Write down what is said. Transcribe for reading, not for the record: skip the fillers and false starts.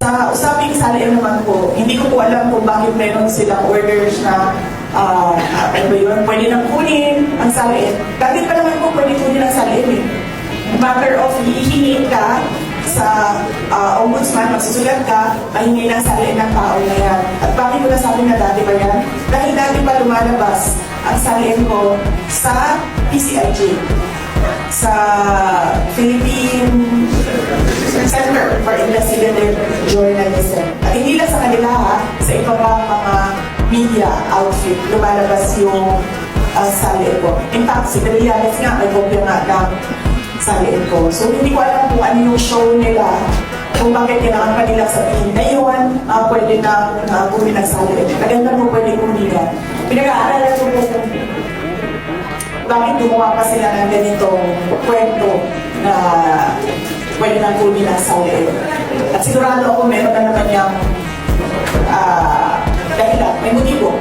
Sa usaping salayan naman po, hindi ko po alam kung bakit meron silang orders na ano ba yun, pwede nang kunin ang salayan. Dati pa naman po pwede kunin ang salayan eh. Matter of hihingi ka sa ombudsman, magsusulat ka, mahingi ng salayan ng tao na yan. At bakit ko nasabi na dati ba yan? Dahil dati pa lumalabas ang salayan ko sa PCIJ, sa Philippine Center for Investigative Journalism. At hindi lang sa kanila ha, sa iba pa mga media outfit, lumalabas yung salayan ko. In fact, si Trillanes nga, may kopya nga ng salayan ko. So, hindi ko alam kung ano yung show nila, kung bakit kailangan pa nila sabihin na yun, pwede na kunin ang salayan. Maganda mo pwede kunin yan. Pinag-aaralan ko po kung bakit gumawa pa sila ng ganitong kwento na pwede nang kunin ang salayan. At sigurado ako meron na naman yung dahilan, may motibo.